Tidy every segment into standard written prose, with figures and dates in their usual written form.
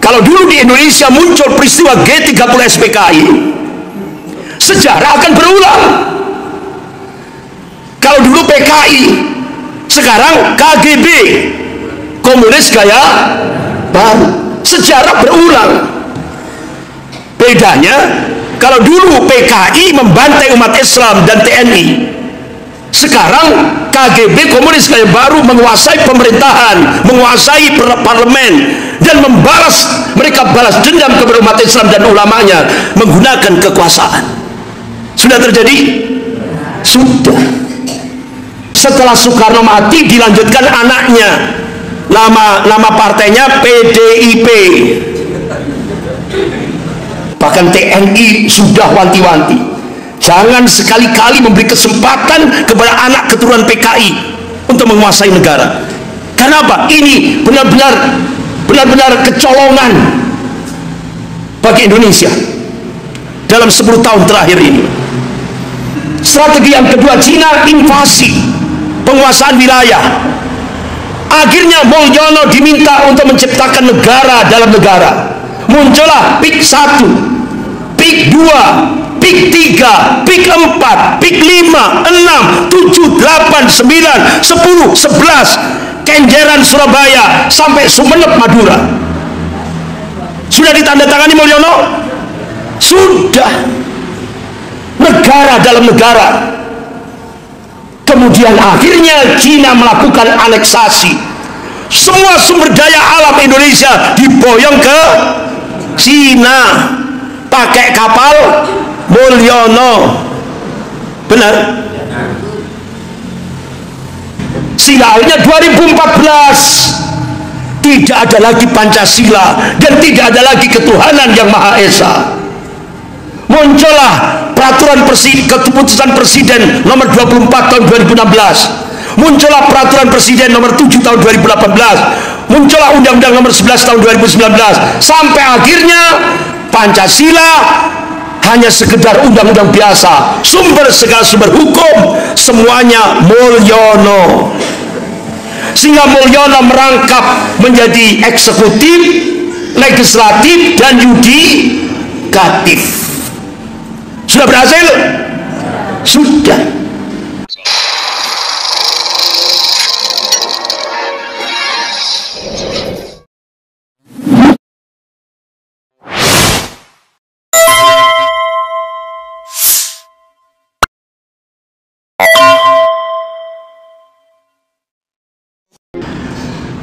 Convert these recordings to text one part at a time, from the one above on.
Kalau dulu di Indonesia muncul peristiwa G30 SPKI, sejarah akan berulang. Kalau dulu PKI, sekarang KGB, komunis gaya baru, sejarah berulang. Bedanya, kalau dulu PKI membantai umat Islam dan TNI, sekarang KGB, komunis gaya baru, menguasai pemerintahan, menguasai parlemen, dan mereka balas dendam kepada umat Islam dan ulamanya menggunakan kekuasaan. Sudah terjadi? Sudah. Setelah Soekarno mati, dilanjutkan anaknya, nama partainya PDIP. Bahkan TNI sudah wanti-wanti, jangan sekali-kali memberi kesempatan kepada anak keturunan PKI untuk menguasai negara. Kenapa? Ini benar-benar kecolongan bagi Indonesia dalam 10 tahun terakhir ini. Strategi yang kedua, Cina invasi, penguasaan wilayah. Akhirnya Mulyono diminta untuk menciptakan negara dalam negara. Muncullah PIK 1, PIK 2, PIK 3, PIK 4, PIK 5, 6, 7, 8, 9, 10, 11, Kenjeran Surabaya sampai Sumeneb Madura. Sudah ditandatangani Mulyono? Sudah. Negara dalam negara. Kemudian akhirnya Cina melakukan aneksasi. Semua sumber daya alam Indonesia diboyong ke Cina pakai kapal Mulyono. Benar? Sehingga akhirnya 2014 tidak ada lagi Pancasila dan tidak ada lagi ketuhanan yang Maha Esa. Muncullah keputusan Presiden nomor 24 tahun 2016, muncullah peraturan Presiden nomor 7 tahun 2018, muncullah Undang-Undang nomor 11 tahun 2019, sampai akhirnya Pancasila hanya sekedar undang-undang biasa. Segala sumber hukum semuanya Mulyono. Sehingga Mulyono merangkap menjadi eksekutif, legislatif, dan yudikatif. Sudah berhasil? Sudah.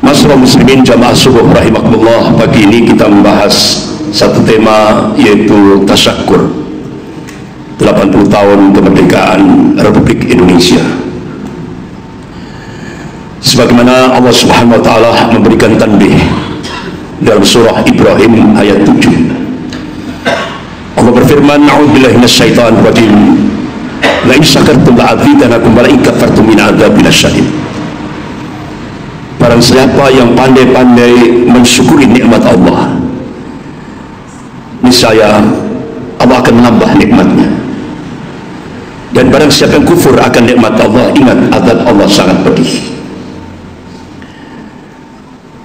Masyaallah muslimin jamaah subuh rahimakumullah, pagi ini kita membahas satu tema, yaitu tasyakur 80 tahun kemerdekaan Republik Indonesia. Sebagaimana Allah Subhanahu wa taala memberikan tanbih dalam surah Ibrahim ayat 7. Allah berfirman, "A'udzubillahi minasyaitonir rajim. La in syakartum la'azidanakum wa la in kafartum min 'adzabi lasyadid." Barang siapa yang pandai-pandai mensyukuri nikmat Allah, niscaya Allah akan menambah nikmatnya. Dan barang siapa yang kufur akan nikmat Allah, ingat azab Allah sangat pedih.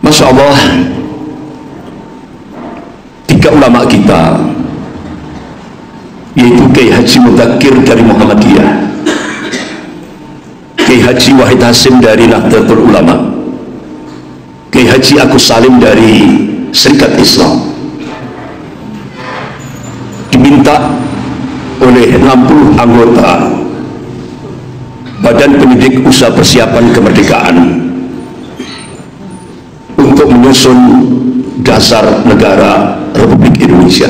Masya Allah, 3 ulama kita, yaitu Kiai Haji Mudzakkir dari Muhammadiyah, Kiai Haji Wahid Hasim dari Nahdlatul Ulama, Kiai Haji Agus Salim dari Serikat Islam, diminta oleh 60 anggota Badan Pendidik Usaha Persiapan Kemerdekaan untuk menyusun dasar negara Republik Indonesia.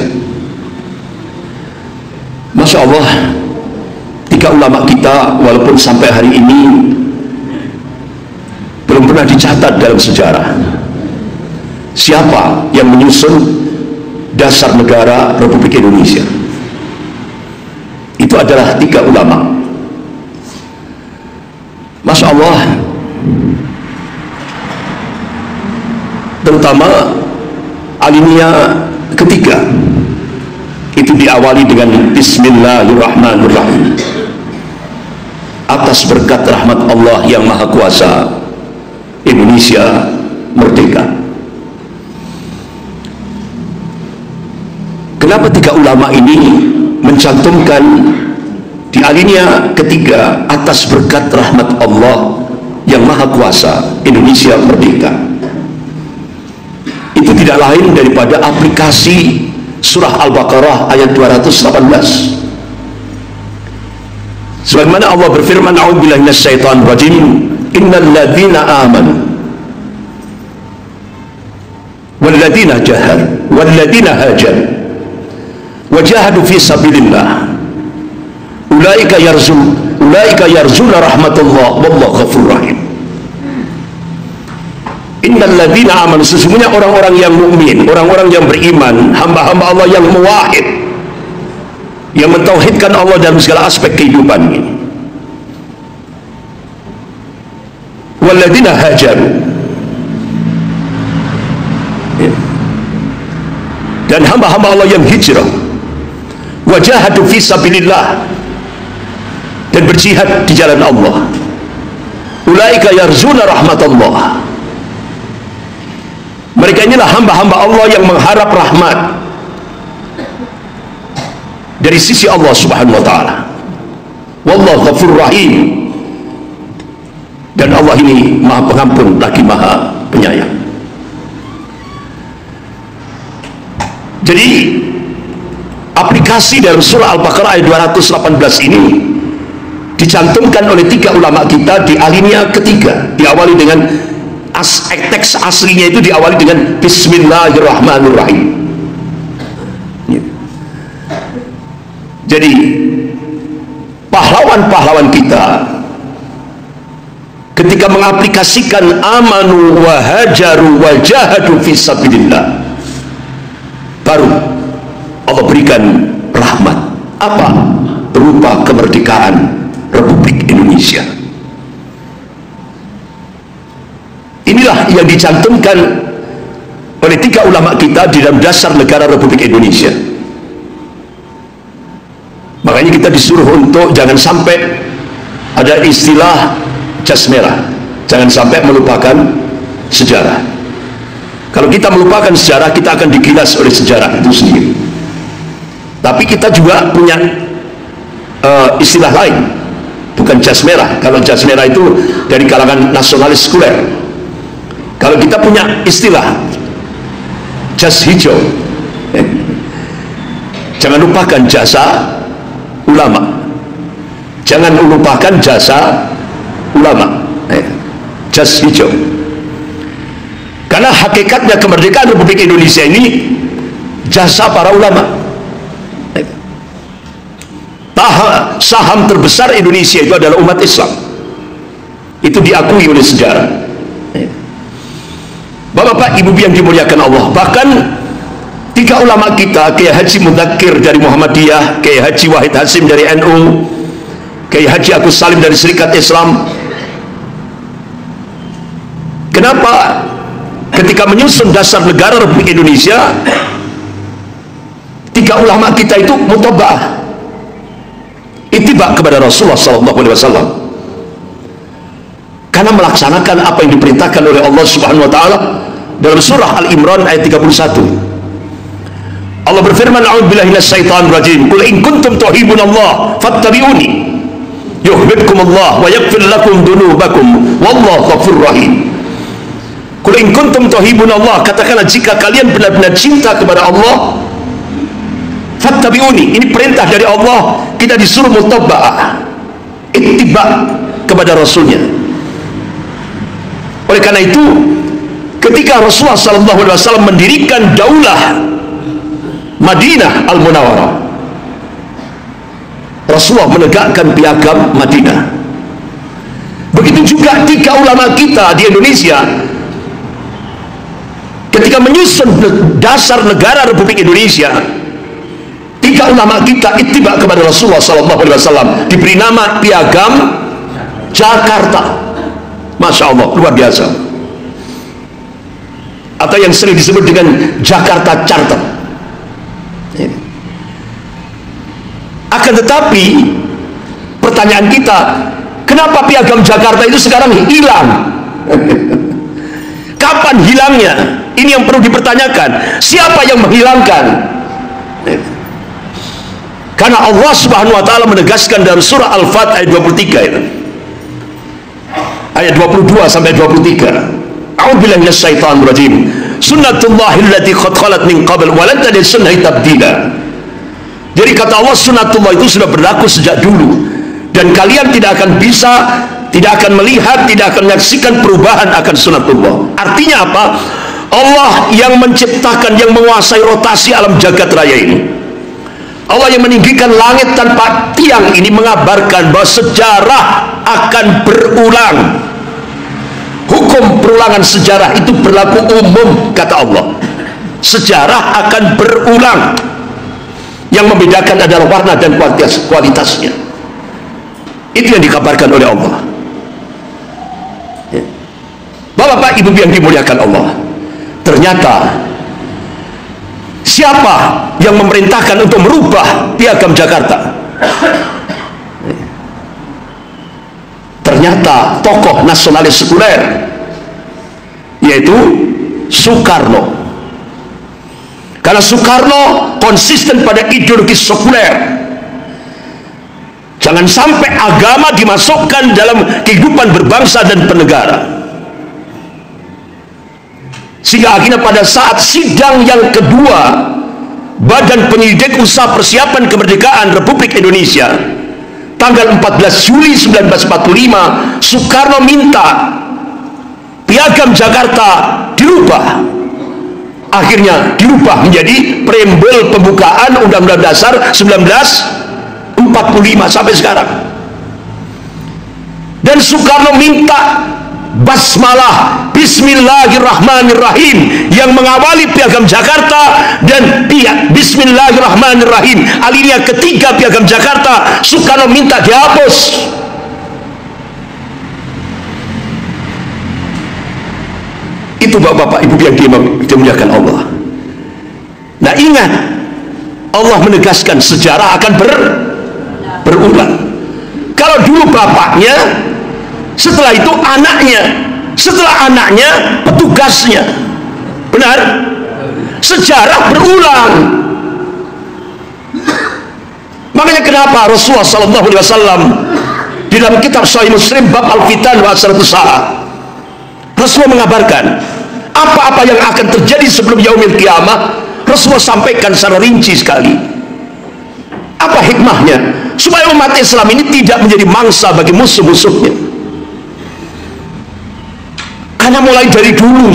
Masya Allah, 3 ulama kita walaupun sampai hari ini belum pernah dicatat dalam sejarah siapa yang menyusun dasar negara Republik Indonesia. Itu adalah 3 ulama. Masya Allah, terutama alinea ketiga itu diawali dengan Bismillahirrahmanirrahim. Atas berkat rahmat Allah yang Maha Kuasa, Indonesia merdeka. Kenapa tiga ulama ini mencantumkan di alinea ketiga atas berkat rahmat Allah yang Maha Kuasa Indonesia merdeka? Itu tidak lain daripada aplikasi surah Al-Baqarah ayat 218. Sebagaimana Allah berfirman, a'udzubillahi minasyaitonir rajim, innal ladzina amanu wal ladzina jahadu wal ladzina hajaru wajahadu fi sabilillah ulaika yarzuna rahmatullah wallahu ghafurur rahim. Innal ladzina amanu, sesungguhnya orang-orang yang mukmin, orang-orang yang beriman, hamba-hamba Allah yang muwahhid, yang mentauhidkan Allah dalam segala aspek kehidupan ini. Walladzina hajaru, dan hamba-hamba Allah yang hijrah, wajahadu fi sabilillah, dan berjihad di jalan Allah. Ulaika yarzuna rahmatullah, mereka inilah hamba-hamba Allah yang mengharap rahmat dari sisi Allah Subhanahu wa taala. Wallahu ghafurur rahim, dan Allah ini Maha Pengampun lagi Maha Penyayang. Jadi aplikasi dalam surah Al-Baqarah ayat 218 ini dicantumkan oleh tiga ulama kita di alinea ketiga. Diawali dengan teks aslinya itu diawali dengan Bismillahirrahmanirrahim. Jadi pahlawan-pahlawan kita ketika mengaplikasikan amanu wa hajaru wa jahadu fi sabilillah, baru Allah berikan rahmat. Apa? Berupa kemerdekaan Republik Indonesia. Inilah yang dicantumkan oleh tiga ulama kita di dalam dasar negara Republik Indonesia. Makanya kita disuruh untuk jangan sampai ada istilah jas merah, jangan sampai melupakan sejarah. Kalau kita melupakan sejarah, kita akan digilas oleh sejarah itu sendiri. Tapi kita juga punya istilah lain, bukan jas merah. Kalau jas merah itu dari kalangan nasionalis sekuler. Kalau kita punya istilah jas hijau, jangan lupakan jasa ulama, jangan lupakan jasa ulama, jas hijau. Karena hakikatnya kemerdekaan Republik Indonesia ini jasa para ulama. Saham terbesar Indonesia itu adalah umat Islam. Itu diakui oleh sejarah. Bapak-bapak, ibu yang dimuliakan Allah, bahkan tiga ulama kita, Kiai Haji Mudzakkir dari Muhammadiyah, Kiai Haji Wahid Hasim dari NU, Kiai Haji Agus Salim dari Serikat Islam. Kenapa ketika menyusun dasar negara Republik Indonesia, tiga ulama kita itu mutaba'ah, ittiba kepada Rasulullah SAW, karena melaksanakan apa yang diperintahkan oleh Allah Subhanahu wa taala dalam surah Al-Imran ayat 31. Allah berfirman, a'udzubillahi minasyaitonir rajim, qul in kuntum tuhibbunallah fattabi'uni yuhibbukumullah wa yaghfir lakum dzunubakum wallahu ghafurur rahim. Qul in kuntum tuhibbunallah, katakanlah jika kalian benar-benar cinta kepada Allah, fattabi'uni, ini perintah dari Allah, kita disuruh mutaba'ah, ittiba kepada Rasulnya. Oleh karena itu, ketika Rasulullah SAW mendirikan daulah Madinah Al-Munawwarah, Rasulullah menegakkan piagam Madinah. Begitu juga tiga ulama kita di Indonesia ketika menyusun dasar negara Republik Indonesia, tiga ulama kita ittiba kepada Rasulullah SAW, diberi nama piagam Jakarta. Masya Allah, luar biasa. Atau yang sering disebut dengan Jakarta Charter. Akan tetapi pertanyaan kita, kenapa piagam Jakarta itu sekarang hilang? Kapan hilangnya? Ini yang perlu dipertanyakan. Siapa yang menghilangkan? Karena Allah Subhanahu wa taala menegaskan dalam surah Al-Fat ayat 23 itu. Ayat 22 sampai 23. A'udzubillahi minasyaitonir rajim. Sunnatullahi allati qad khalat min qabl wa lan tajid sunnati tabdila. Jadi kata Allah, sunnatullah itu sudah berlaku sejak dulu, dan kalian tidak akan bisa, tidak akan melihat, tidak akan menyaksikan perubahan akan sunnatullah. Artinya apa? Allah yang menciptakan, yang menguasai rotasi alam jagat raya ini, Allah yang meninggikan langit tanpa tiang ini, mengabarkan bahwa sejarah akan berulang. Hukum perulangan sejarah itu berlaku umum, kata Allah. Sejarah akan berulang. Yang membedakan adalah warna dan kualitasnya. Itu yang dikabarkan oleh Allah. Bapak-bapak, ibu yang dimuliakan Allah, ternyata siapa yang memerintahkan untuk merubah Piagam Jakarta? Ternyata tokoh nasionalis sekuler, yaitu Soekarno. Karena Soekarno konsisten pada ideologi sekuler. Jangan sampai agama dimasukkan dalam kehidupan berbangsa dan bernegara. Sehingga akhirnya pada saat sidang yang kedua Badan Penyelidik Usaha Persiapan Kemerdekaan Republik Indonesia tanggal 14 Juli 1945, Soekarno minta Piagam Jakarta dirubah. Akhirnya dirubah menjadi preambel pembukaan Undang-Undang Dasar 1945 sampai sekarang. Dan Soekarno minta basmalah Bismillahirrahmanirrahim yang mengawali Piagam Jakarta, dan Bismillahirrahmanirrahim alinea ketiga Piagam Jakarta Soekarno minta dihapus. Itu bapak-bapak, ibu yang dimuliakan Allah. Nah, ingat, Allah menegaskan sejarah akan berulang. Kalau dulu bapaknya, setelah itu anaknya, setelah anaknya petugasnya. Benar? Sejarah berulang. Makanya kenapa Rasulullah SAW di dalam kitab Sahih Muslim bab Al-Fitan wa Asratus Sa'ah, Rasulullah mengabarkan apa-apa yang akan terjadi sebelum yaumil qiyamah. Rasulullah sampaikan secara rinci sekali. Apa hikmahnya? Supaya umat Islam ini tidak menjadi mangsa bagi musuh-musuhnya. Karena mulai dari dulu,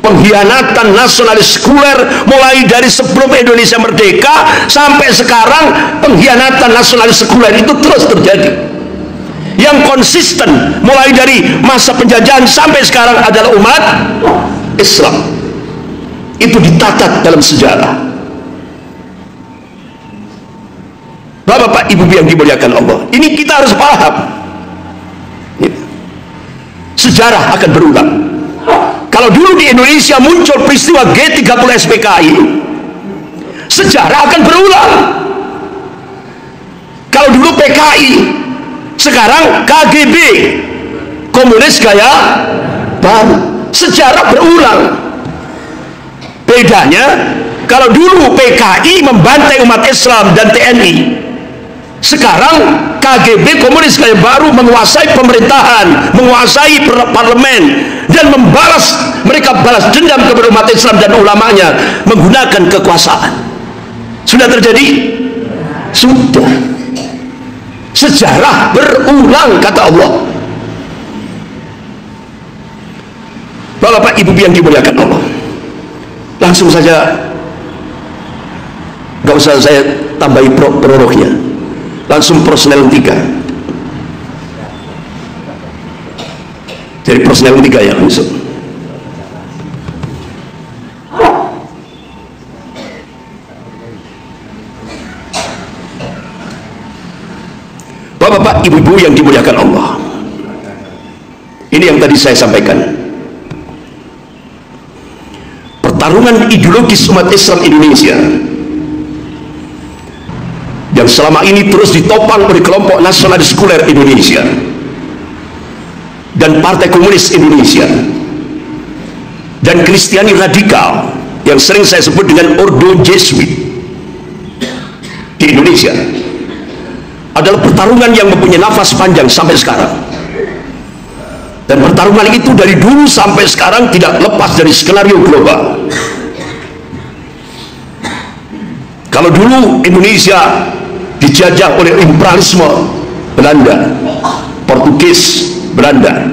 pengkhianatan nasionalis sekuler, mulai dari sebelum Indonesia merdeka sampai sekarang, pengkhianatan nasionalis sekuler itu terus terjadi. Yang konsisten mulai dari masa penjajahan sampai sekarang adalah umat Islam. Itu dicatat dalam sejarah. Bapak-bapak, ibu yang dimuliakan Allah, ini kita harus paham. Sejarah akan berulang. Kalau dulu di Indonesia muncul peristiwa G30 SPKI, sejarah akan berulang. Kalau dulu PKI, sekarang KGB, komunis gaya baru, sejarah berulang. Bedanya, kalau dulu PKI membantai umat Islam dan TNI, sekarang KGB, komunis gaya baru, menguasai pemerintahan, menguasai parlemen, dan mereka balas dendam kepada umat Islam dan ulamanya menggunakan kekuasaan. Sudah terjadi? Sudah. Sejarah berulang, kata Allah. Bapak ibu yang dimuliakan Allah, langsung saja, gak usah saya tambahi prolognya, langsung Persnel 3. Jadi Persnel 3 ya langsung. Bapak, ibu-ibu yang dimuliakan Allah, ini yang tadi saya sampaikan. Pertarungan ideologis umat Islam Indonesia yang selama ini terus ditopang oleh kelompok nasionalis sekuler Indonesia dan Partai Komunis Indonesia dan Kristiani radikal yang sering saya sebut dengan Ordo Jesuit di Indonesia adalah pertarungan yang mempunyai nafas panjang sampai sekarang. Dan pertarungan itu dari dulu sampai sekarang tidak lepas dari skenario global. Kalau dulu Indonesia dijajah oleh imperialisme Belanda, Portugis, Belanda,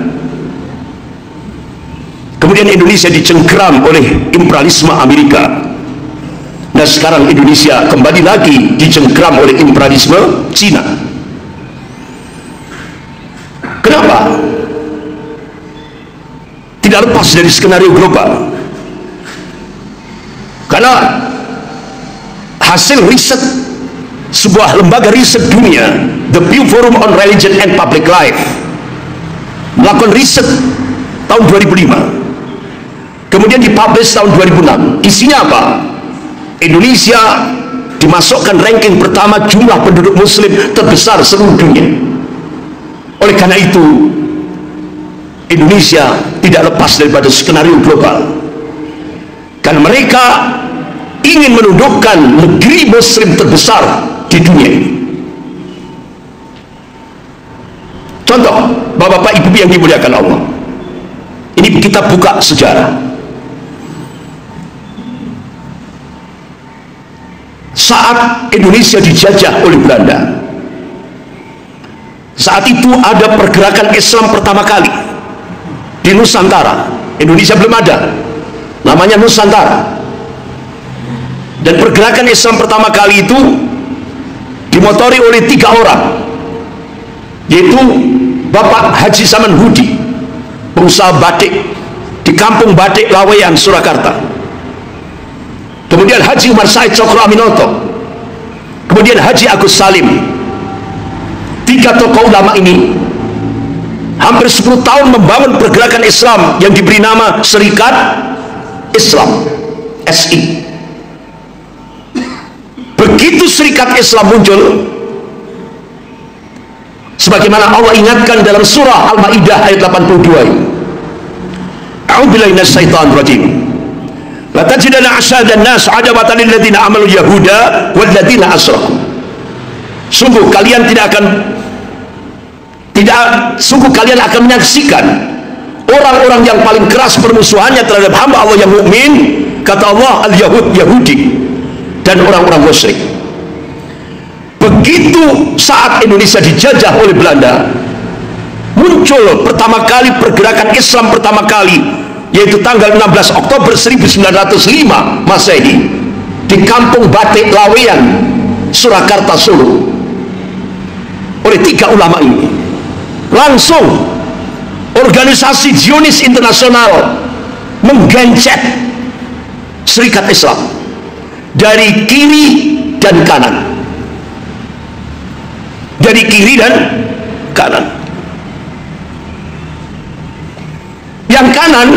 kemudian Indonesia dicengkeram oleh imperialisme Amerika. Nah, sekarang Indonesia kembali lagi dicengkeram oleh imperialisme Cina. Kenapa? Tidak lepas dari skenario global. Karena hasil riset sebuah lembaga riset dunia, The Pew Forum on Religion and Public Life, melakukan riset tahun 2005, kemudian dipublish tahun 2006. Isinya apa? Indonesia dimasukkan ranking pertama jumlah penduduk muslim terbesar seluruh dunia. Oleh karena itu, Indonesia tidak lepas daripada skenario global, karena mereka ingin menundukkan negeri muslim terbesar di dunia ini. Contoh, bapak-bapak, ibu yang dimuliakan Allah, ini kita buka sejarah. Saat Indonesia dijajah oleh Belanda, saat itu ada pergerakan Islam pertama kali di Nusantara. Indonesia belum ada, namanya Nusantara. Dan pergerakan Islam pertama kali itu dimotori oleh 3 orang, yaitu Bapak Haji Saman Hudi, pengusaha batik di Kampung Batik Laweyan, Surakarta. Kemudian Haji Umar Said Cokro Aminoto, kemudian Haji Agus Salim. 3 tokoh ulama ini hampir 10 tahun membangun pergerakan Islam yang diberi nama Serikat Islam, SI. Begitu Serikat Islam muncul, sebagaimana Allah ingatkan dalam surah Al-Maidah ayat 82, A'udzubillahi minasyaitonir rajim. La tajidanna asyadan nas adawatan lil ladzina amanu yahuda wal ladzina asyraku. Sungguh kalian akan menyaksikan orang-orang yang paling keras permusuhannya terhadap hamba Allah yang mukmin, kata Allah, al-Yahud, Yahudi, dan orang-orang musyrik. Begitu saat Indonesia dijajah oleh Belanda, muncul pertama kali pergerakan Islam pertama kali, yaitu tanggal 16 Oktober 1905 Masehi di Kampung Batik Laweyan, Surakarta, Solo, oleh 3 ulama ini. Langsung organisasi Zionis internasional menggencet Serikat Islam dari kiri dan kanan, dari kiri dan kanan. Yang kanan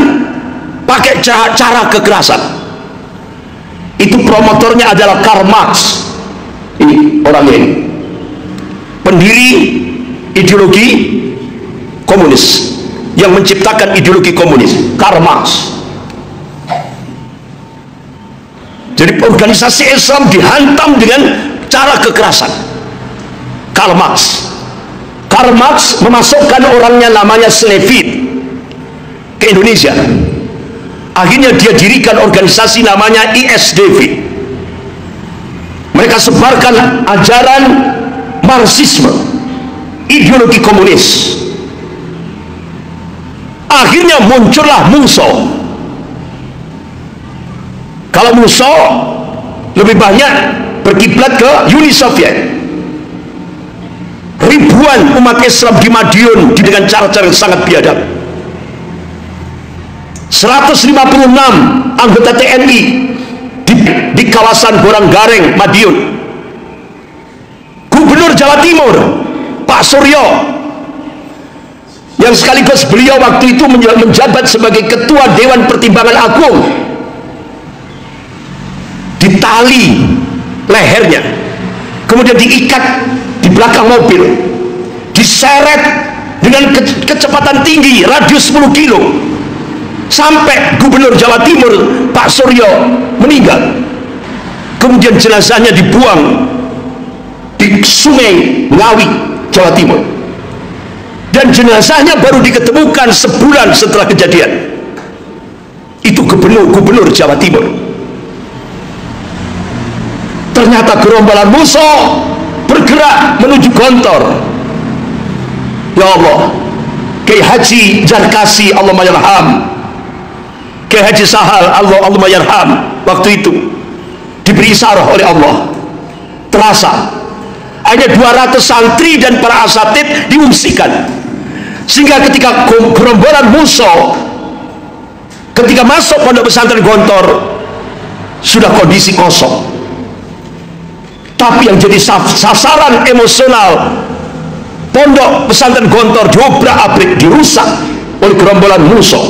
pakai cara kekerasan. Itu promotornya adalah Karl Marx. Ini orangnya ini, pendiri ideologi komunis, yang menciptakan ideologi komunis, Karl Marx. Jadi organisasi Islam dihantam dengan cara kekerasan. Karl Marx memasukkan orangnya namanya Slevin ke Indonesia. Akhirnya dia dirikan organisasi namanya ISDV. Mereka sebarkan ajaran Marxisme, ideologi komunis. Akhirnya muncullah MUSO. Kalau MUSO lebih banyak berkiblat ke Uni Soviet. Ribuan umat Islam di Madiun dengan cara-cara yang sangat biadab. 156 anggota TNI di kawasan Boranggareng, Madiun. Gubernur Jawa Timur Pak Suryo, yang sekaligus beliau waktu itu menjabat sebagai Ketua Dewan Pertimbangan Agung, ditali lehernya, kemudian diikat di belakang mobil, diseret dengan kecepatan tinggi radius 10 kilo sampai Gubernur Jawa Timur Pak Suryo meninggal, kemudian jenazahnya dibuang di Sungai Ngawi, Jawa Timur, dan jenazahnya baru diketemukan sebulan setelah kejadian. Itu gubernur Jawa Timur. Ternyata gerombolan musuh bergerak menuju Gontor. Ya Allah, Kiai Haji Jarkasi Allahumma yarham, Kiai Haji Sahal Allahumma yarham, waktu itu diberi isyarah oleh Allah, terasa hanya 200 santri dan para asatid diungsikan, sehingga ketika gerombolan musuh ketika masuk pondok pesantren Gontor sudah kondisi kosong. Tapi yang jadi sasaran emosional pondok pesantren Gontor diobrak-abrik, dirusak oleh gerombolan musuh.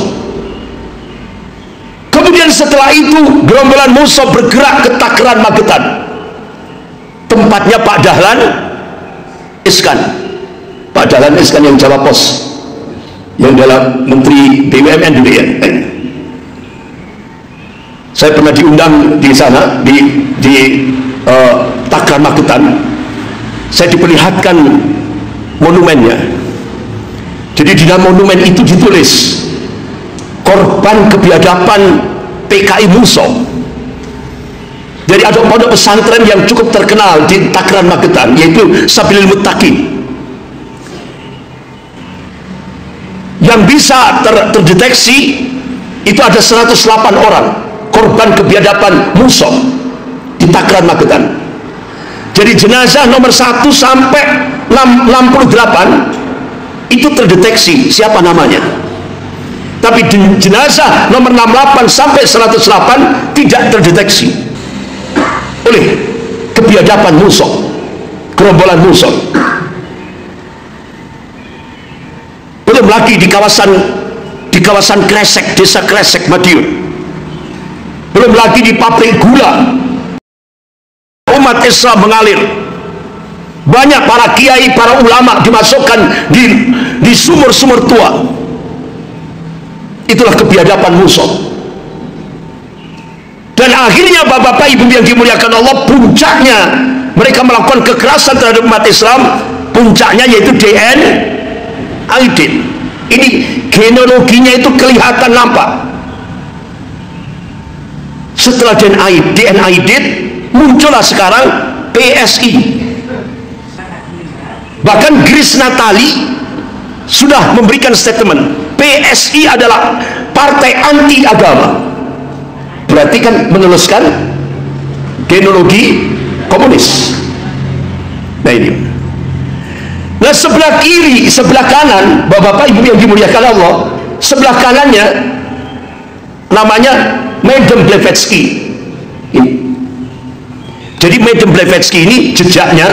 Kemudian setelah itu gerombolan musuh bergerak ke Takran Magetan, tempatnya Pak Dahlan Iskan. Pak Dahlan Iskan yang Jawa Pos, yang dalam Menteri BUMN dulu ya. Saya pernah diundang di sana di Takran Magetan. Saya diperlihatkan monumennya. Jadi di dalam monumen itu ditulis korban kebiadaban PKI Muso. Jadi ada pondok pesantren yang cukup terkenal di Takran Magetan, yaitu Sabilil Muttaqin, yang bisa terdeteksi itu ada 108 orang korban kebiadaban musuh di Takran Magetan. Jadi jenazah nomor 1 sampai 68 itu terdeteksi siapa namanya, tapi jenazah nomor 68 sampai 108 tidak terdeteksi oleh kebiadaban musuh, gerombolan musuh. Belum lagi di kawasan Kresek, desa Kresek Madiun, belum lagi di pabrik gula umat Islam mengalir, banyak para kiai, para ulama dimasukkan di sumur-sumur tua. Itulah kebiadaban musuh. Dan akhirnya bapak-bapak ibu yang dimuliakan Allah, puncaknya mereka melakukan kekerasan terhadap umat Islam, puncaknya yaitu Aidit. Ini genealoginya itu kelihatan nampak. Setelah DNA Aidit, muncullah sekarang PSI. Bahkan Grace Natali sudah memberikan statement, PSI adalah partai anti agama. Berarti kan meneruskan genealogi komunis. Nah ini. Nah sebelah kiri, sebelah kanan, bapak-bapak ibu yang dimuliakan Allah, sebelah kanannya namanya Madam Blavatsky. Jadi Madam Blavatsky ini jejaknya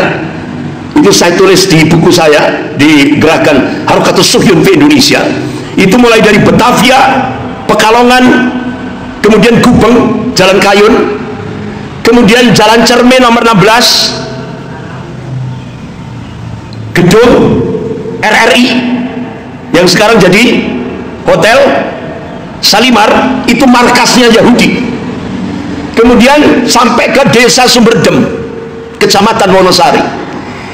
itu saya tulis di buku saya di Gerakan Harakatus Suhyun fi Indonesia. Itu mulai dari Batavia, Pekalongan, kemudian Gubeng, Jalan Kayun, kemudian Jalan Cermin nomor 16, gedung RRI yang sekarang jadi Hotel Salimar, itu markasnya Yahudi. Kemudian sampai ke desa Sumberdem, kecamatan Wonosari,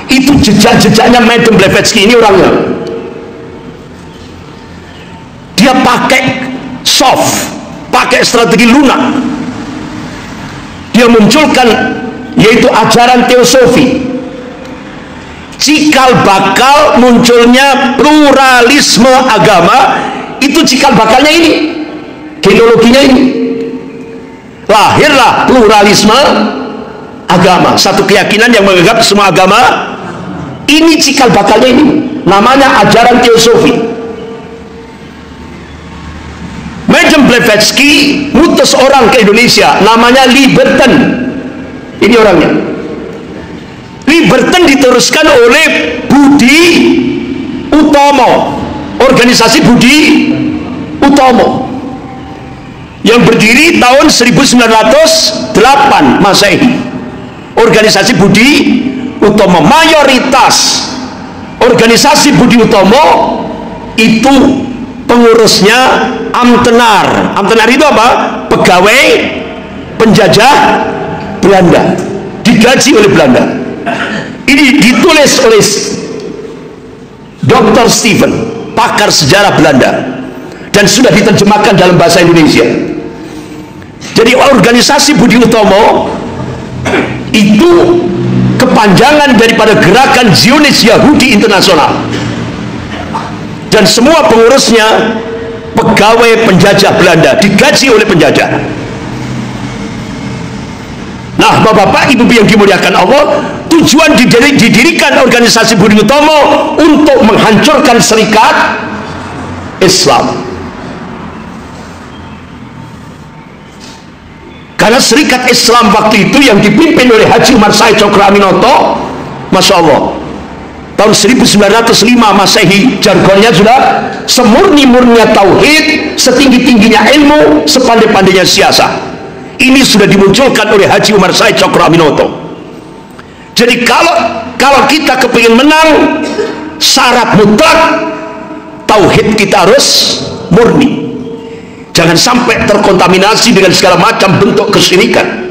itu jejak-jejaknya Madam Blavatsky ini orangnya. Dia pakai soft, pakai strategi lunak. Dia munculkan yaitu ajaran teosofi, cikal bakal munculnya pluralisme agama. Itu cikal bakalnya ini, genealoginya ini. Lahirlah pluralisme agama, satu keyakinan yang menganggap semua agama ini cikal bakalnya ini, namanya ajaran teosofi. Madam Blavatsky ngutus orang ke Indonesia, namanya Liberton. Ini orangnya. Liberton diteruskan oleh Budi Utomo, organisasi Budi Utomo, yang berdiri tahun 1908 Masehi. Organisasi Budi Utomo, mayoritas organisasi Budi Utomo itu pengurusnya Amtenar. Amtenar itu apa? Pegawai penjajah Belanda, digaji oleh Belanda. Ini ditulis oleh Dr. Steven, pakar sejarah Belanda, dan sudah diterjemahkan dalam bahasa Indonesia. Jadi organisasi Budi Utomo itu kepanjangan daripada gerakan Zionis Yahudi Internasional, dan semua pengurusnya pegawai penjajah Belanda, digaji oleh penjajah. Nah, Bapak Ibu yang dimuliakan Allah, tujuan didirikan organisasi Budi Utomo untuk menghancurkan serikat Islam. Karena serikat Islam waktu itu yang dipimpin oleh Haji Umar Said Cokroaminoto, Masya Allah, tahun 1905 Masehi, jargonnya sudah semurni-murninya tauhid, setinggi-tingginya ilmu, sepandai-pandainya siasah. Ini sudah dimunculkan oleh Haji Umar Said Cokroaminoto. Jadi kalau kita kepingin menang, syarat mutlak tauhid kita harus murni. Jangan sampai terkontaminasi dengan segala macam bentuk kesyirikan.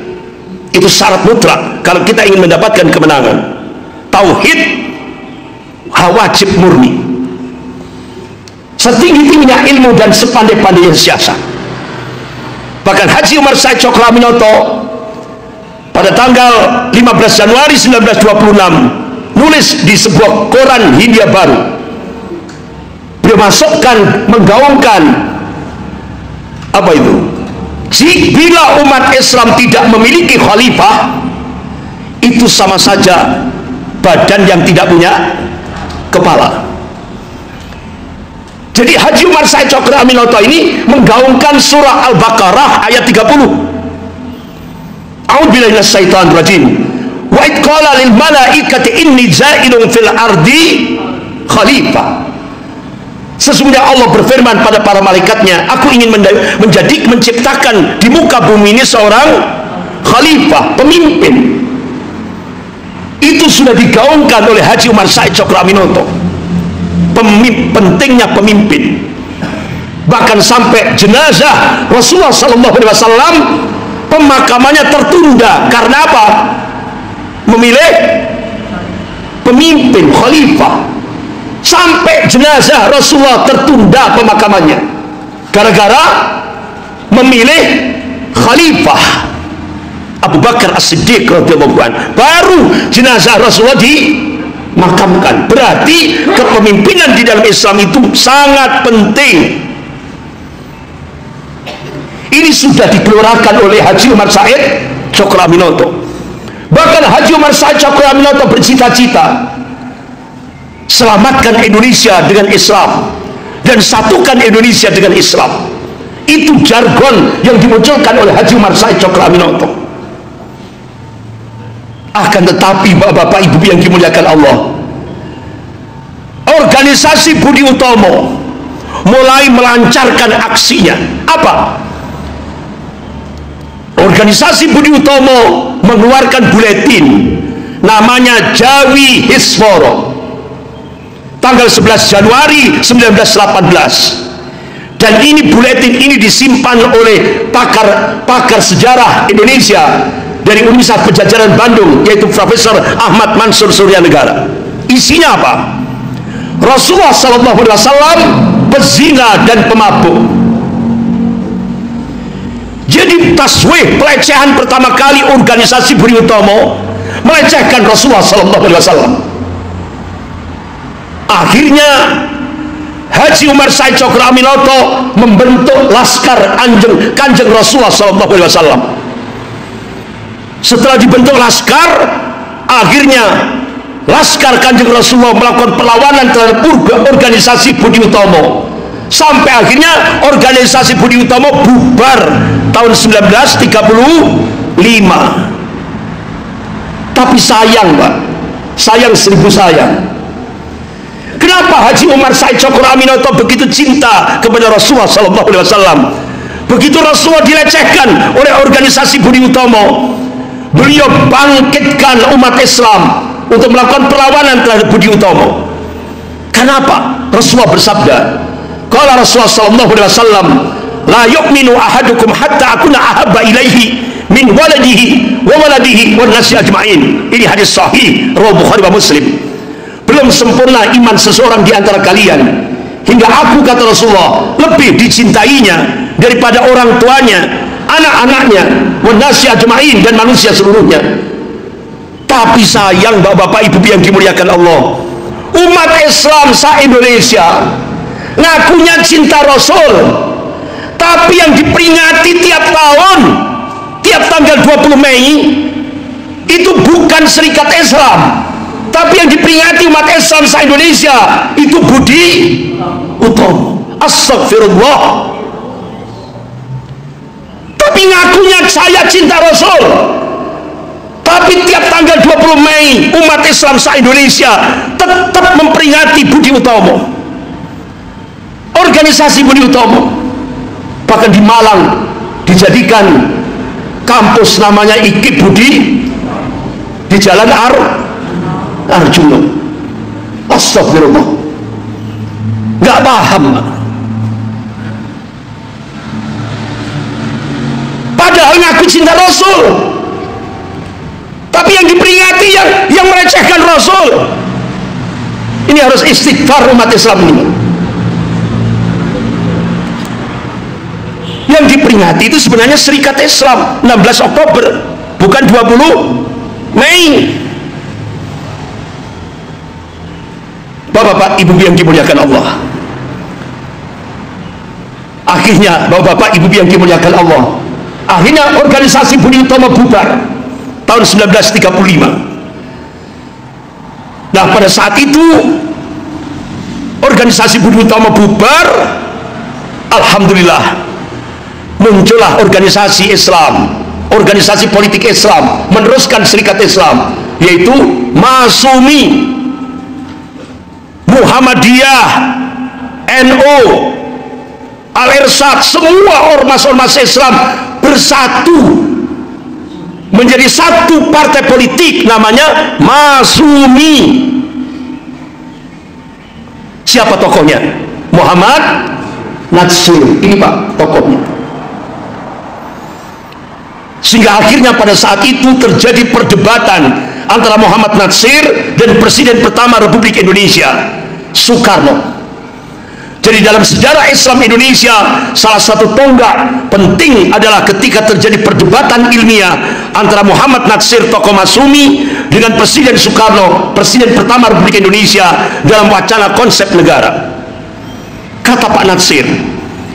Itu syarat mutlak kalau kita ingin mendapatkan kemenangan. Tauhid wajib murni, setinggi-tingginya ilmu dan sepandai-pandainya siasat. Bahkan Haji Umar Said Cokroaminoto pada tanggal 15 Januari 1926 nulis di sebuah koran Hindia Baru. Beliau masukkan, menggaungkan apa itu? Bila umat Islam tidak memiliki khalifah, itu sama saja badan yang tidak punya kepala. Jadi Haji Umar Said Cokroaminoto ini menggaungkan surah Al-Baqarah ayat 30. A'udzubillahi minasyaitonir rajim. Wa id qala lil malaikati inni ja'ilun fil ardi khalifah. Sesungguhnya Allah berfirman pada para malaikatnya, aku ingin menciptakan di muka bumi ini seorang khalifah, pemimpin. Itu sudah digaungkan oleh Haji Umar Said Cokroaminoto. Pentingnya pemimpin. Bahkan sampai jenazah Rasulullah SAW pemakamannya tertunda karena apa? Memilih pemimpin, khalifah. Sampai jenazah Rasulullah tertunda pemakamannya gara-gara memilih khalifah Abu Bakar As-Siddiq radhiyallahu anhu. Baru jenazah Rasulullah dimakamkan. Berarti kepemimpinan di dalam Islam itu sangat penting. Ini sudah digelorakan oleh Haji Umar Said Cokroaminoto. Bahkan Haji Umar Said Cokroaminoto bercita-cita, selamatkan Indonesia dengan Islam dan satukan Indonesia dengan Islam. Itu jargon yang dimunculkan oleh Haji Umar Said Cokroaminoto. Akan tetapi Bapak Ibu yang dimuliakan Allah, organisasi Budi Utomo mulai melancarkan aksinya. Apa? Organisasi Budi Utomo mengeluarkan buletin namanya Jawi Hisworo tanggal 11 Januari 1918, dan ini buletin ini disimpan oleh pakar sejarah Indonesia dari Universitas Padjadjaran Bandung, yaitu Profesor Ahmad Mansur Suryanegara. Isinya apa? Rasulullah SAW pezina dan pemabuk. Jadi taswih, pelecehan pertama kali organisasi Budi Utomo melecehkan Rasulullah SAW. Akhirnya Haji Umar Said Cokroaminoto membentuk Laskar Kanjeng Rasulullah SAW. Setelah dibentuk Laskar, akhirnya Laskar Kanjeng Rasulullah melakukan perlawanan terhadap organisasi Budi Utomo, sampai akhirnya organisasi Budi Utomo bubar tahun 1935. Tapi sayang Pak, sayang seribu sayang, kenapa Haji Umar Said Cokroaminoto begitu cinta kepada Rasulullah SAW? Begitu Rasulullah dilecehkan oleh organisasi Budi Utomo, beliau bangkitkan umat Islam untuk melakukan perlawanan terhadap Budi Utomo. Kenapa? Rasulullah bersabda, Qala Rasulullah sallallahu alaihi wasallam, la yu'minu ahadukum hatta akuna ahabba ilaihi min waladihi wa waladihi wan nasi ajma'in. Ini hadis sahih riwayat Bukhari wa Muslim. Belum sempurna iman seseorang di antara kalian hingga aku, kata Rasulullah, lebih dicintainya daripada orang tuanya, anak-anaknya, wan nasi ajma'in, dan manusia seluruhnya. Tapi sayang bapak-bapak ibu yang dimuliakan Allah, umat Islam se-Indonesia ngakunya cinta Rasul, tapi yang diperingati tiap tahun, tiap tanggal 20 Mei itu bukan Serikat Islam, tapi yang diperingati umat Islam se-Indonesia itu Budi Utomo. Astagfirullah. Tapi ngakunya saya cinta Rasul, tapi tiap tanggal 20 Mei umat Islam se-Indonesia tetap memperingati Budi Utomo, organisasi Budi Utomo. Bahkan di Malang dijadikan kampus namanya IKIP Budi di Jalan Arjuna. Astagfirullah. Nggak paham. Padahal ngaku cinta Rasul, tapi yang diperingati yang merecehkan Rasul. Ini harus istighfar umat Islam ini. Yang diperingati itu sebenarnya Serikat Islam 16 Oktober, bukan 20 Mei. Bapak-bapak ibu yang dimuliakan Allah, akhirnya bapak-bapak ibu yang dimuliakan Allah, akhirnya organisasi Budi Utomo bubar tahun 1935. Nah, pada saat itu organisasi Budi Utomo bubar, alhamdulillah muncullah organisasi Islam, organisasi politik Islam meneruskan Serikat Islam, yaitu Masumi, Muhammadiyah, NU, Al-Irsyad. Semua ormas-ormas Islam bersatu menjadi satu partai politik namanya Masumi. Siapa tokohnya? Muhammad Natsir. Ini Pak tokohnya. Sehingga akhirnya pada saat itu terjadi perdebatan antara Muhammad Natsir dan Presiden pertama Republik Indonesia, Soekarno. Jadi dalam sejarah Islam Indonesia, salah satu tonggak penting adalah ketika terjadi perdebatan ilmiah antara Muhammad Natsir tokoh Masumi dengan Presiden Soekarno, Presiden pertama Republik Indonesia, dalam wacana konsep negara. Kata Pak Natsir,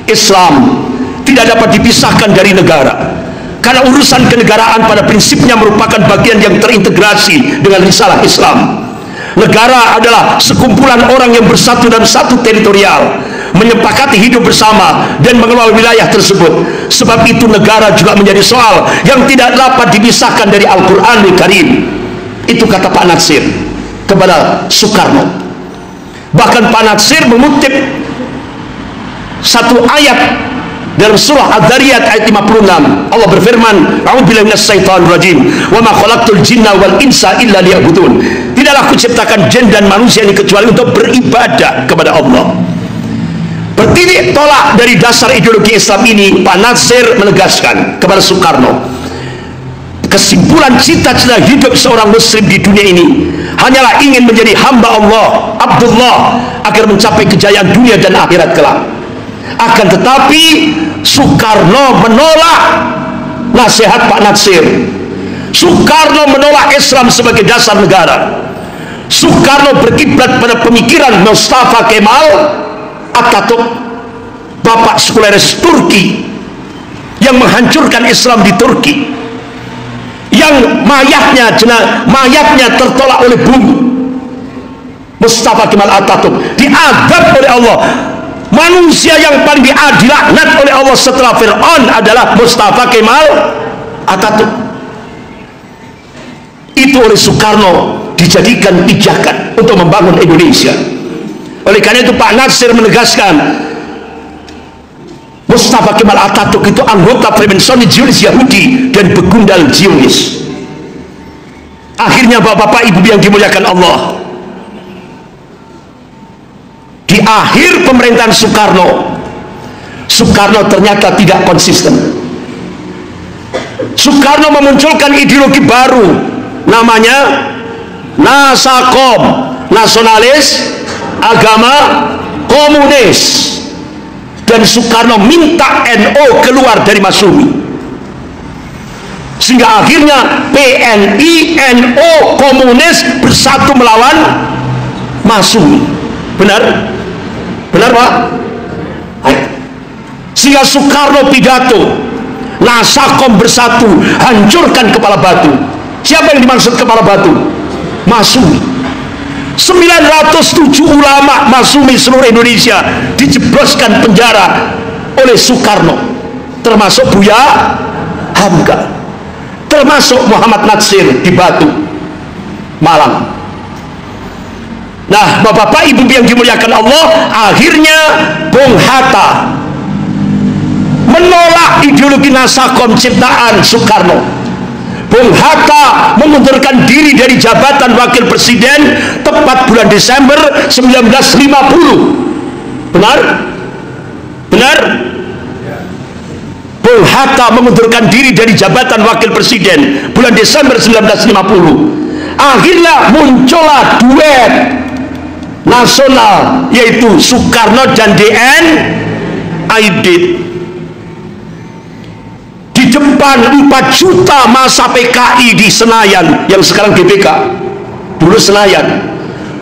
Islam tidak dapat dipisahkan dari negara, karena urusan kenegaraan pada prinsipnya merupakan bagian yang terintegrasi dengan risalah Islam. Negara adalah sekumpulan orang yang bersatu dalam satu teritorial, menyepakati hidup bersama dan mengelola wilayah tersebut. Sebab itu negara juga menjadi soal yang tidak dapat dipisahkan dari Al-Quranul Karim. Itu kata Pak Natsir kepada Soekarno. Bahkan Pak Natsir mengutip satu ayat dalam surah Ad-Dariyat ayat 56. Allah berfirman, a'udzubillahi minasyaitonir rajim, wa ma khalaqtul jinna wal insa illa liya'budun. Tidaklah kuciptakan jin dan manusia ini kecuali untuk beribadah kepada Allah. Bertitik tolak dari dasar ideologi Islam ini, Pak Natsir menegaskan kepada Soekarno, kesimpulan cita-cita hidup seorang muslim di dunia ini hanyalah ingin menjadi hamba Allah, Abdullah, agar mencapai kejayaan dunia dan akhirat kelak. Akan tetapi Soekarno menolak nasihat Pak Natsir. Soekarno menolak Islam sebagai dasar negara. Soekarno berkiblat pada pemikiran Mustafa Kemal Atatürk, bapak sekuleris Turki yang menghancurkan Islam di Turki, yang mayatnya tertolak oleh bumi. Mustafa Kemal Atatürk diadab oleh Allah. Manusia yang paling dilaknat oleh Allah setelah Fir'aun adalah Mustafa Kemal Atatürk. Itu oleh Soekarno dijadikan pijakan untuk membangun Indonesia. Oleh karena itu Pak Natsir menegaskan, Mustafa Kemal Atatürk itu anggota Freemason Zionis Yahudi dan begundal Zionis. Akhirnya bapak-bapak ibu yang dimuliakan Allah, di akhir pemerintahan Soekarno ternyata tidak konsisten. Soekarno memunculkan ideologi baru, namanya Nasakom, nasionalis agama komunis, dan Soekarno minta NU keluar dari Masyumi, sehingga akhirnya PNI, NU, komunis bersatu melawan Masyumi. Benar? Benar Pak? Sehingga Soekarno pidato, Nasakom bersatu, hancurkan kepala batu. Siapa yang dimaksud kepala batu? Masyumi. 907 ulama Masyumi seluruh Indonesia dijebloskan penjara oleh Soekarno, termasuk Buya Hamka, termasuk Muhammad Natsir di Batu, Malang. Nah, Bapak Ibu yang dimuliakan Allah, akhirnya Bung Hatta menolak ideologi Nasakom ciptaan Soekarno. Bung Hatta mengundurkan diri dari jabatan wakil presiden tepat bulan Desember 1950. Benar? Benar? Bung Hatta mengundurkan diri dari jabatan wakil presiden bulan Desember 1950. Akhirnya muncullah duet nasional, yaitu Soekarno dan DN Aidit. Di depan 4 juta masa PKI di Senayan, yang sekarang GBK, dulu Senayan,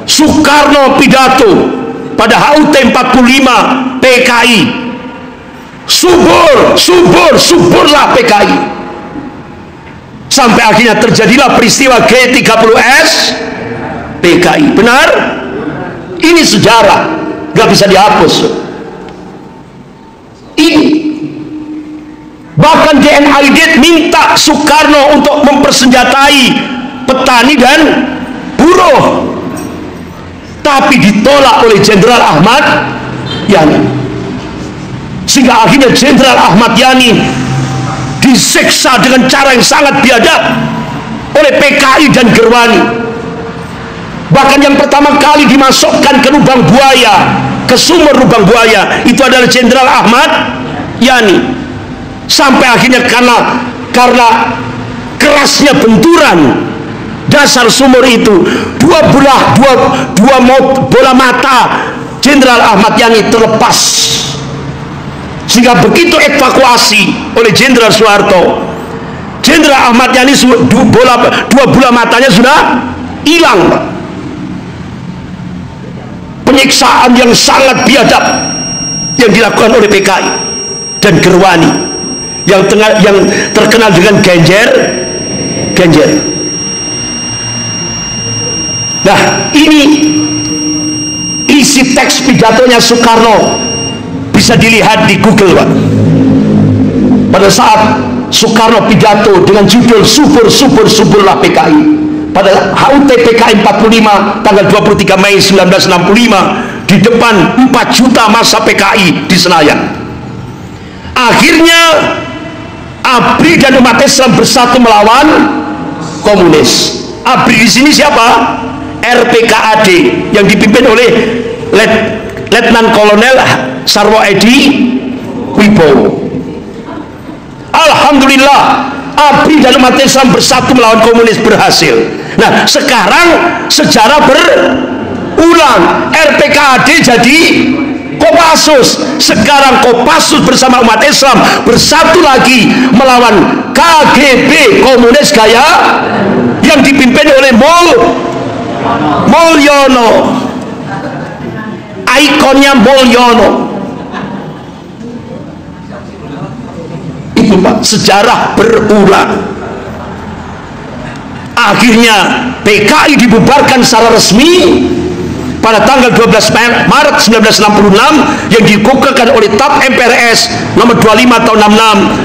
Soekarno pidato pada HUT 45 PKI, suburlah PKI, sampai akhirnya terjadilah peristiwa G30S PKI. Benar? Ini sejarah, gak bisa dihapus. Ini bahkan DN Aidit minta Soekarno untuk mempersenjatai petani dan buruh, tapi ditolak oleh Jenderal Ahmad Yani, sehingga akhirnya Jenderal Ahmad Yani disiksa dengan cara yang sangat biadab oleh PKI dan Gerwani. Bahkan yang pertama kali dimasukkan ke lubang buaya, ke sumur lubang buaya, itu adalah Jenderal Ahmad Yani. Sampai akhirnya karena kerasnya benturan dasar sumur itu, dua bola mata Jenderal Ahmad Yani terlepas, sehingga begitu evakuasi oleh Jenderal Soeharto, Jenderal Ahmad Yani dua bola matanya sudah hilang. Penyiksaan yang sangat biadab yang dilakukan oleh PKI dan Gerwani, yang terkenal dengan Genjer. Nah, ini isi teks pidatonya Soekarno, bisa dilihat di Google Pak. Pada saat Soekarno pidato dengan judul suburlah PKI pada HUT PKI 45 tanggal 23 Mei 1965 di depan 4 juta massa PKI di Senayan. Akhirnya ABRI dan umat Islam bersatu melawan komunis. ABRI di sini siapa? RPKAD yang dipimpin oleh Letnan Kolonel Sarwo Edi Wibowo. Alhamdulillah, ABRI dan umat Islam bersatu melawan komunis, berhasil. Nah, sekarang sejarah berulang, RPKAD jadi Kopassus. Sekarang Kopassus bersama umat Islam bersatu lagi melawan KGB, komunis gaya yang dipimpin oleh Mulyono. Ikonnya Mulyono. Itu Pak, sejarah berulang. Akhirnya PKI dibubarkan secara resmi pada tanggal 12 Maret 1966 yang dikukuhkan oleh TAP MPRS nomor 25 tahun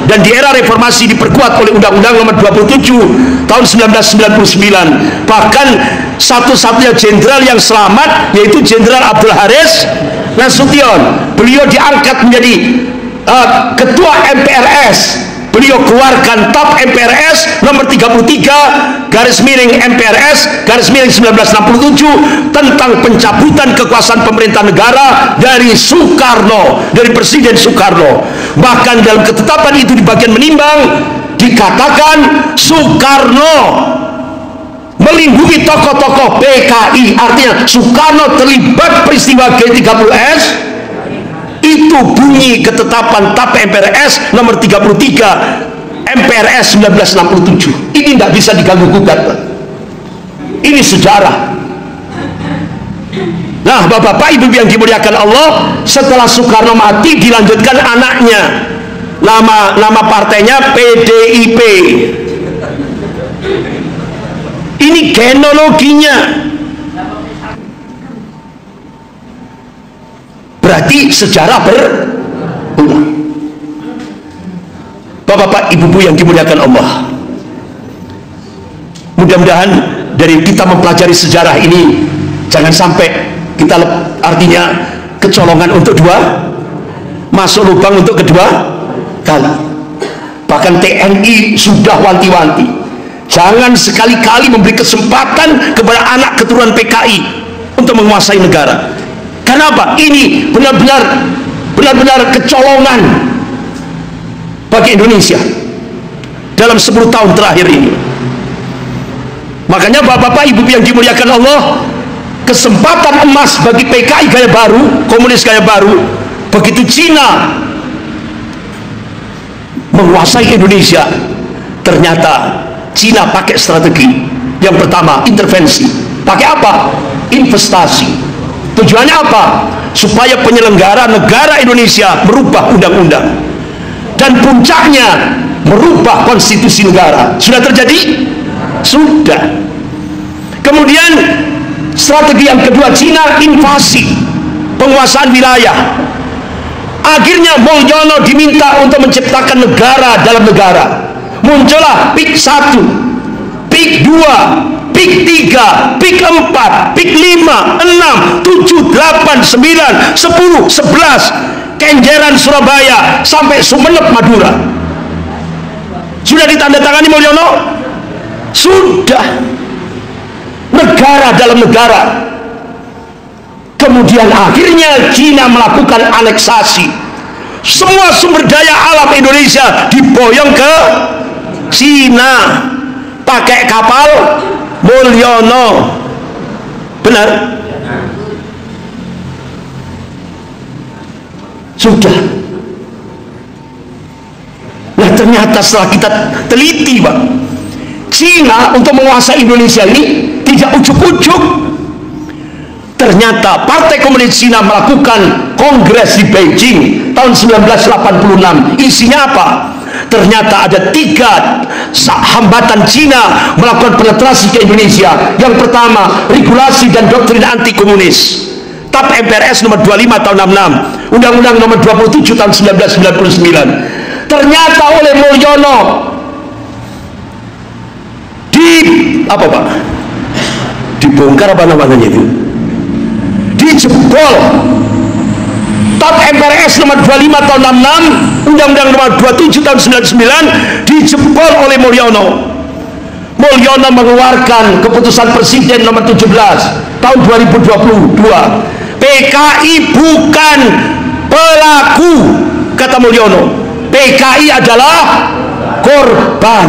66, dan di era reformasi diperkuat oleh Undang-Undang nomor 27 tahun 1999. Bahkan satu-satunya jenderal yang selamat yaitu Jenderal Abdul Haris Nasution. Beliau diangkat menjadi ketua MPRS beliau keluarkan TAP MPRS nomor 33 garis miring MPRS garis miring 1967 tentang pencabutan kekuasaan pemerintah negara dari Soekarno, dari Presiden Soekarno. Bahkan dalam ketetapan itu di bagian menimbang dikatakan Soekarno melindungi tokoh-tokoh PKI, artinya Soekarno terlibat peristiwa G30S. Itu bunyi ketetapan TAP MPRS nomor 33 MPRS 1967. Ini tidak bisa diganggu gugat. Ini sejarah. Nah, bapak-bapak, ibu yang dimuliakan Allah, setelah Soekarno mati dilanjutkan anaknya, nama partainya PDIP. Ini genealoginya. Berarti sejarah berulang. Bapak-bapak, ibu-ibu yang dimuliakan Allah, mudah-mudahan dari kita mempelajari sejarah ini jangan sampai kita artinya kecolongan untuk masuk lubang untuk kedua kali. Bahkan TNI sudah wanti-wanti, jangan sekali-kali memberi kesempatan kepada anak keturunan PKI untuk menguasai negara. Kenapa? Ini benar-benar kecolongan bagi Indonesia dalam 10 tahun terakhir ini. Makanya bapak-bapak, ibu yang dimuliakan Allah, kesempatan emas bagi PKI gaya baru, komunis gaya baru, begitu Cina menguasai Indonesia, ternyata Cina pakai strategi. Yang pertama, intervensi. Pakai apa? Investasi. Tujuannya apa? Supaya penyelenggara negara Indonesia merubah undang-undang, dan puncaknya merubah konstitusi negara. Sudah terjadi? Sudah. Kemudian strategi yang kedua, Cina invasi, penguasaan wilayah. Akhirnya Mulyono diminta untuk menciptakan negara dalam negara. Muncullah PIK 1, PIK 2, PIK 3, PIK 4, PIK 5, 6, 7, 8, 9, 10, 11, Kenjeran Surabaya sampai Sumeneb Madura. Sudah ditandatangani Mulyono? Sudah. Negara dalam negara. Kemudian akhirnya Cina melakukan aneksasi. Semua sumber daya alam Indonesia diboyong ke Cina pakai kapal Mulyono. Benar? Sudah. Nah, ternyata setelah kita teliti, Pak, Cina untuk menguasai Indonesia ini tidak ujuk-ujuk. Ternyata Partai Komunis Cina melakukan kongres di Beijing tahun 1986. Isinya apa? Ternyata ada 3 hambatan Cina melakukan penetrasi ke Indonesia. Yang pertama, regulasi dan doktrin anti komunis, TAP MPRS nomor 25 tahun 66, Undang-Undang nomor 27 tahun 1999. Ternyata oleh Mulyono dibongkar apa namanya itu, dijebol. TAP MPRS nomor 25 tahun 66, Undang-Undang nomor 27 tahun 99 dijebol oleh Mulyono. Mulyono mengeluarkan keputusan Presiden nomor 17 tahun 2022. PKI bukan pelaku, kata Mulyono. PKI adalah korban.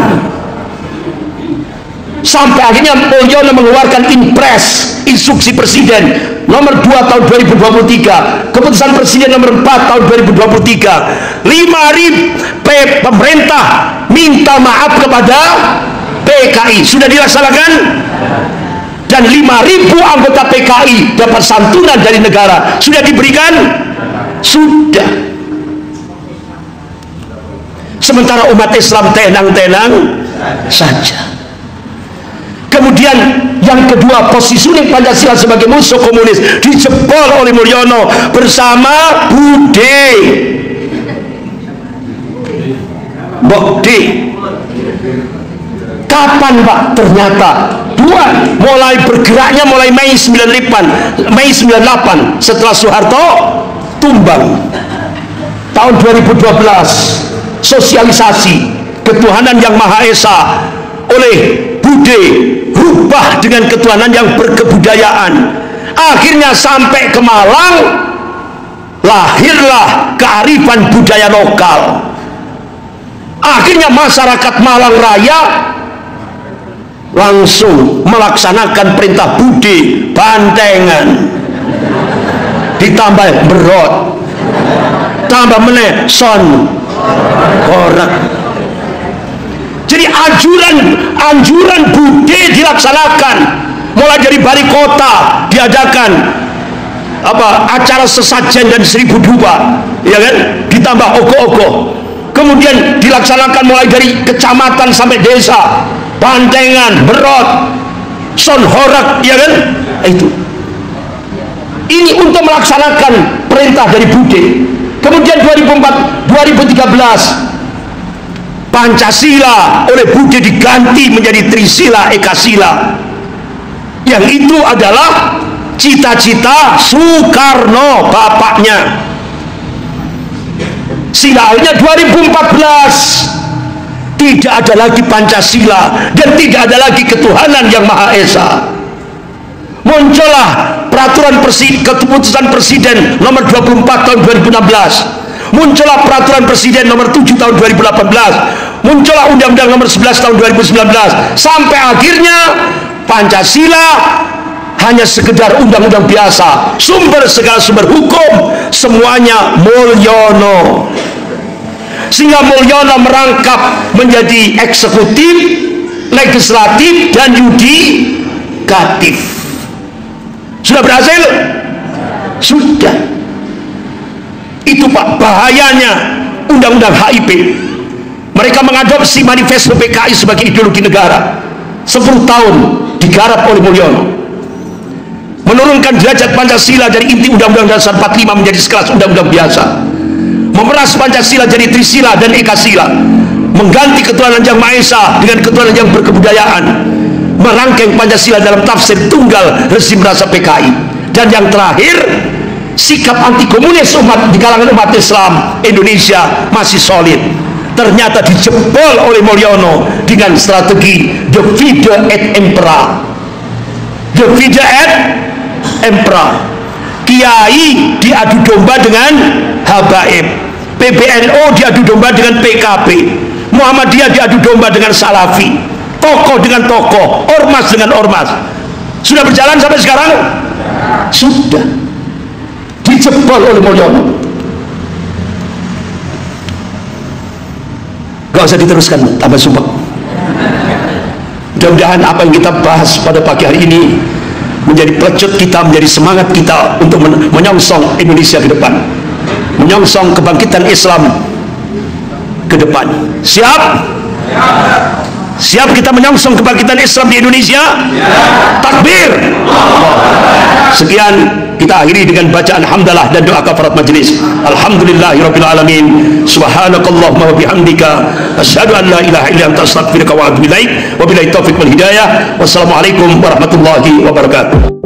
Sampai akhirnya Mulyono mengeluarkan impres, instruksi Presiden nomor 2 tahun 2023, keputusan Presiden nomor 4 tahun 2023. 5.000 pemerintah minta maaf kepada PKI. Sudah dilaksanakan? Dan 5.000 anggota PKI dapat santunan dari negara. Sudah diberikan? Sudah. Sementara umat Islam tenang-tenang saja. Kemudian yang kedua, positioning Pancasila sebagai musuh komunis dijebol oleh Mulyono bersama Bude. Bukti. Kapan, Pak? Ternyata mulai bergeraknya mulai Mei 98 setelah Soeharto tumbang tahun 2012. sosialisasi ketuhanan yang Maha Esa oleh Bude rubah dengan ketuhanan yang berkebudayaan. Akhirnya sampai ke Malang, lahirlah kearifan budaya lokal. Akhirnya masyarakat Malang Raya langsung melaksanakan perintah Bude, bantengan ditambah berot, tambah meneh son korak. Jadi anjuran Bude dilaksanakan, mulai dari Bali Kota diadakan acara sesajen dan 1000 dupa, ya kan, ditambah ogoh-ogoh. Kemudian dilaksanakan mulai dari kecamatan sampai desa, bantengan, berot, son horak, ya kan, itu. Ini untuk melaksanakan perintah dari Bude. Kemudian 2013 Pancasila oleh Bude diganti menjadi Trisila Ekasila, yang itu adalah cita-cita Soekarno bapaknya. Silanya 2014 tidak ada lagi Pancasila dan tidak ada lagi ketuhanan yang Maha Esa. Muncullah keputusan Presiden nomor 24 tahun 2016, muncullah peraturan Presiden nomor 7 tahun 2018, muncullah Undang-Undang nomor 11 tahun 2019, sampai akhirnya Pancasila hanya sekedar undang-undang biasa. Segala sumber hukum semuanya Mulyono, sehingga Mulyono merangkap menjadi eksekutif, legislatif, dan yudikatif. Sudah berhasil? Sudah. Itu Pak, bahayanya undang-undang HIP. Mereka mengadopsi manifesto PKI sebagai ideologi negara. 10 tahun digarap oleh Mulyono, menurunkan derajat Pancasila dari inti Undang-Undang Dasar 45 menjadi sekelas undang-undang biasa, memeras Pancasila jadi Trisila dan Ekasila, mengganti ketuhanan yang Maha Esa dengan ketuhanan yang berkebudayaan, merangkai Pancasila dalam tafsir tunggal rezim rasa PKI, dan yang terakhir, sikap anti komunis di kalangan umat Islam Indonesia masih solid. Ternyata dijebol oleh Mulyono dengan strategi divide et impera. Divide et impera. Kiai diadu domba dengan habaib, PBNU diadu domba dengan PKB, Muhammadiyah diadu domba dengan Salafi, tokoh dengan tokoh, ormas dengan ormas. Sudah berjalan sampai sekarang? Sudah. Dijebol oleh Mulyono. Gak usah diteruskan, tambah sumpah. Mudah-mudahan apa yang kita bahas pada pagi hari ini menjadi pelecut kita, menjadi semangat kita untuk menyongsong Indonesia ke depan, menyongsong kebangkitan Islam ke depan. Siap? Siap kita menyongsong kebangkitan Islam di Indonesia? Takbir. Sekian, kita akhiri dengan bacaan hamdalah dan doa kafarat majelis. Alhamdulillahirabbil alamin. Subhanakallahumma wa bihamdika asyhadu an la ilaha illa anta astaghfiruka wa atubu ilaik. Wabillahi taufiq wal hidayah. Wassalamualaikum warahmatullahi wabarakatuh.